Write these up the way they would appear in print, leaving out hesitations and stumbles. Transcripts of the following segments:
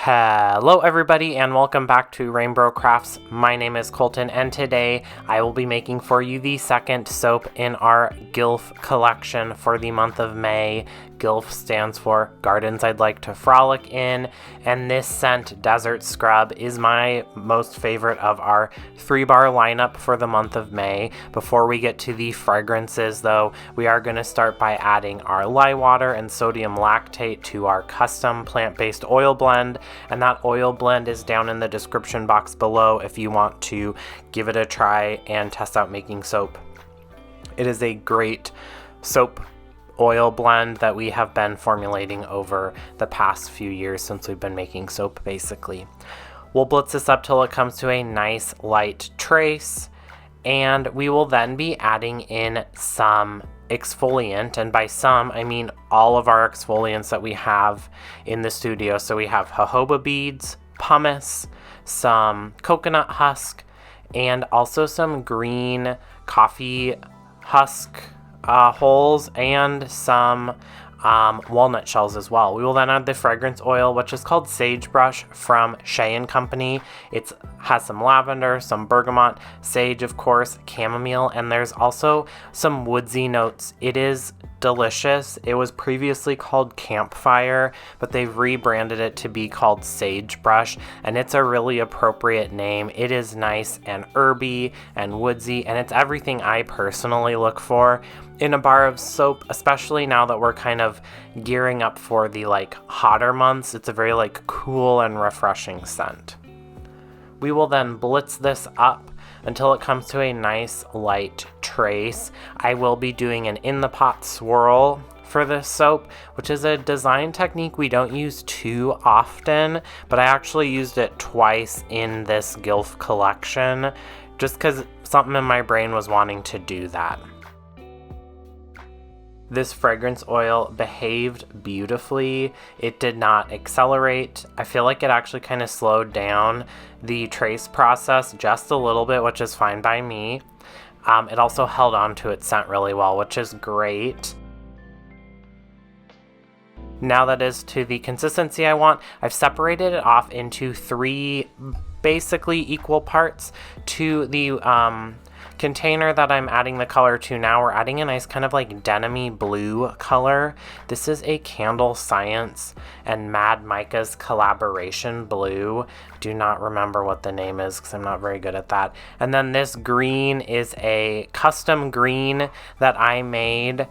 Hello everybody and welcome back to RainBro Crafts. My name is Colton and today I will be making for you the second soap in our G.I.LF collection for the month of May. G.I.LF stands for Gardens I'd Like to Frolic In, and this scent, Desert Scrub, is my most favorite of our 3-bar lineup for the month of May. Before we get to the fragrances though, we are going to start by adding our lye water and sodium lactate to our custom plant-based oil blend. And that oil blend is down in the description box below if you want to give it a try and test out making soap. It is a great soap oil blend that we have been formulating over the past few years since we've been making soap basically. We'll blitz this up till it comes to a nice light trace, and we will then be adding in some exfoliant, and by some I mean all of our exfoliants that we have in the studio. So we have jojoba beads, pumice, some coconut husk, and also some green coffee husk hulls and some walnut shells as well. We will then add the fragrance oil, which is called Sagebrush from Shay and Company. It has some lavender, some bergamot, sage of course, chamomile, and there's also some woodsy notes. It is delicious. It was previously called Campfire, but they've rebranded it to be called Sagebrush, and it's a really appropriate name. It is nice and herby and woodsy, and it's everything I personally look for in a bar of soap, especially now that we're kind of gearing up for the hotter months. It's a very cool and refreshing scent. We will then blitz this up until it comes to a nice light trace. I will be doing an in the pot swirl for this soap, which is a design technique we don't use too often, but I actually used it twice in this G.I.LF collection just because something in my brain was wanting to do that. This fragrance oil behaved beautifully. It did not accelerate. I feel like it actually kind of slowed down the trace process just a little bit, which is fine by me. It also held on to its scent really well, which is great. Now that is to the consistency I want, I've separated it off into 3 basically equal parts. To the container that I'm adding the color to now, we're adding a nice kind of denim-y blue color. This is a Candle Science and Mad Micas collaboration blue. Do not remember what the name is because I'm not very good at that. And then this green is a custom green that I made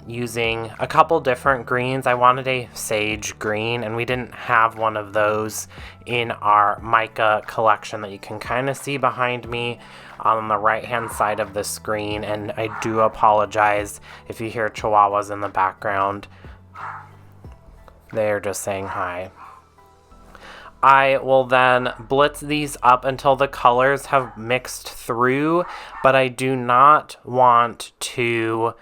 using a couple different greens. I wanted a sage green, and we didn't have one of those in our mica collection that you can kind of see behind me on the right hand side of the screen, and I do apologize if you hear chihuahuas in the background. They're just saying hi. I will then blitz these up until the colors have mixed through, but I do not want to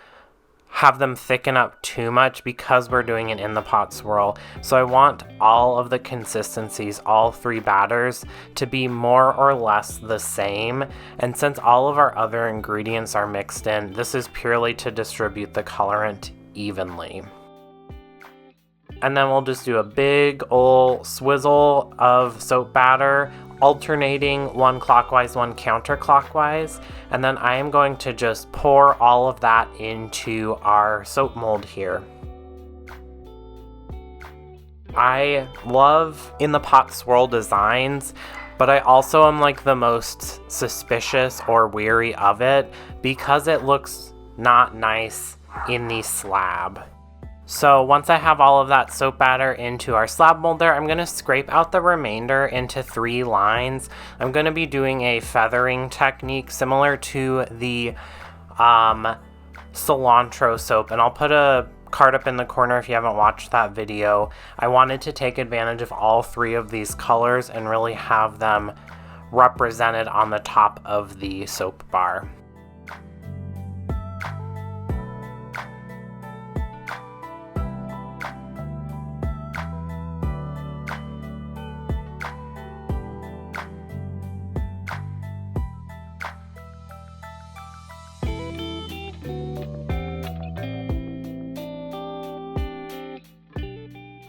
have them thicken up too much because we're doing an in the pot swirl. So I want all of the consistencies, all 3 batters, to be more or less the same. And since all of our other ingredients are mixed in, this is purely to distribute the colorant evenly. And then we'll just do a big ol' swizzle of soap batter, alternating one clockwise, one counterclockwise, and then I am going to just pour all of that into our soap mold here. I love in the pot swirl designs, but I also am the most suspicious or weary of it because it looks not nice in the slab. So once I have all of that soap batter into our slab molder, I'm going to scrape out the remainder into 3 lines. I'm going to be doing a feathering technique similar to the cilantro soap, and I'll put a card up in the corner if you haven't watched that video. I wanted to take advantage of all 3 of these colors and really have them represented on the top of the soap bar.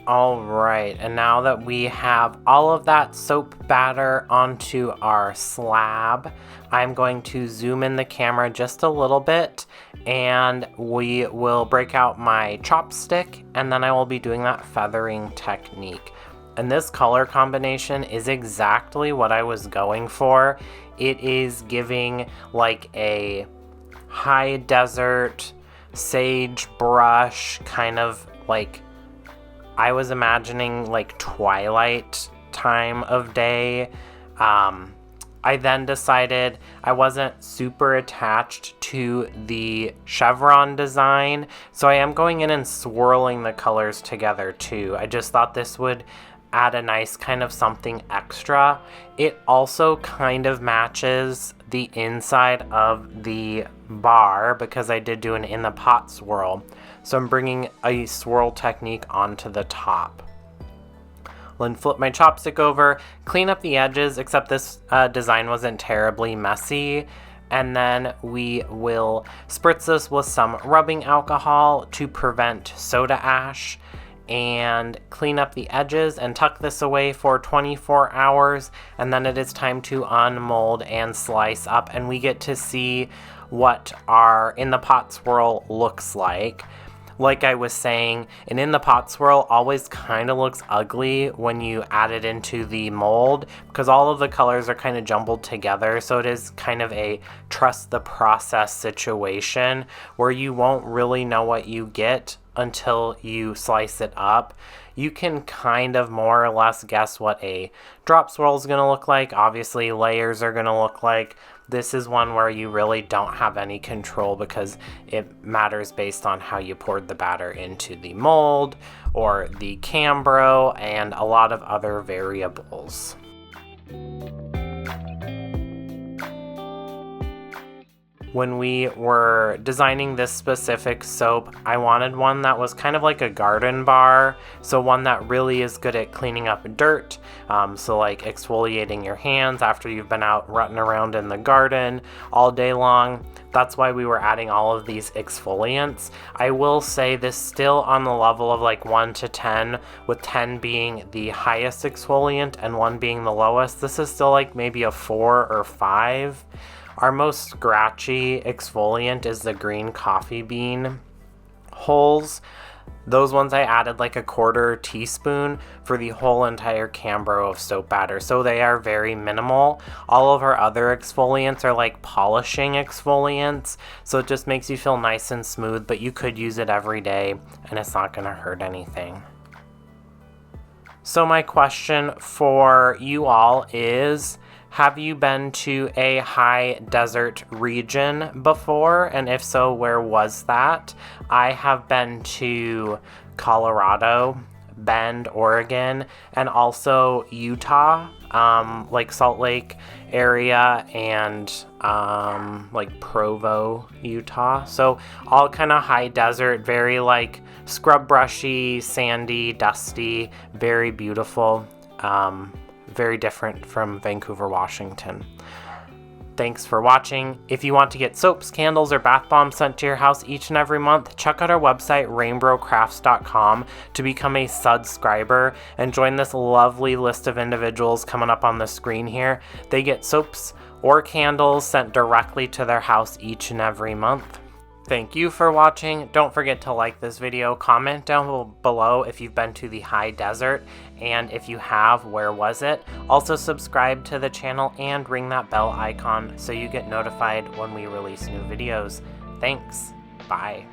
Alright, and now that we have all of that soap batter onto our slab, I'm going to zoom in the camera just a little bit, and we will break out my chopstick, and then I will be doing that feathering technique. And this color combination is exactly what I was going for. It is giving like a high desert, sagebrush, kind of like, I was imagining like twilight time of day. I then decided I wasn't super attached to the chevron design, so I am going in and swirling the colors together too. I just thought this would add a nice kind of something extra. It also kind of matches the inside of the bar because I did do an in the pot swirl. So I'm bringing a swirl technique onto the top. Then flip my chopstick over, clean up the edges, except this design wasn't terribly messy. And then we will spritz this with some rubbing alcohol to prevent soda ash, and clean up the edges and tuck this away for 24 hours. And then it is time to unmold and slice up, and we get to see what our in the pot swirl looks like. Like I was saying, an in the pot swirl always kind of looks ugly when you add it into the mold because all of the colors are kind of jumbled together. So it is kind of a trust the process situation where you won't really know what you get until you slice it up. You can kind of more or less guess what a drop swirl is going to look like. Obviously, layers are going to look like. This is one where you really don't have any control because it matters based on how you poured the batter into the mold or the Cambro and a lot of other variables. When we were designing this specific soap, I wanted one that was kind of like a garden bar, so one that really is good at cleaning up dirt, so like exfoliating your hands after you've been out rutting around in the garden all day long. That's why we were adding all of these exfoliants. I will say this still on the level of like 1 to 10, with 10 being the highest exfoliant and 1 being the lowest. This is still like maybe a 4 or 5. Our most scratchy exfoliant is the green coffee bean hulls. Those ones I added like a 1/4 teaspoon for the whole entire Cambro of soap batter. So they are very minimal. All of our other exfoliants are like polishing exfoliants. So it just makes you feel nice and smooth, but you could use it every day and it's not gonna hurt anything. So my question for you all is, have you been to a high desert region before? And if so, where was that? I have been to Colorado, Bend, Oregon, and also Utah, like Salt Lake area and like Provo, Utah. So all kind of high desert, very like scrub brushy, sandy, dusty, very beautiful. Very different from Vancouver, Washington. Thanks for watching. If you want to get soaps, candles, or bath bombs sent to your house each and every month, check out our website, rainbrocrafts.com, to become a subscriber and join this lovely list of individuals coming up on the screen here. They get soaps or candles sent directly to their house each and every month. Thank you for watching. Don't forget to like this video, comment down below if you've been to the high desert, and if you have, where was it? Also subscribe to the channel and ring that bell icon so you get notified when we release new videos. Thanks. Bye.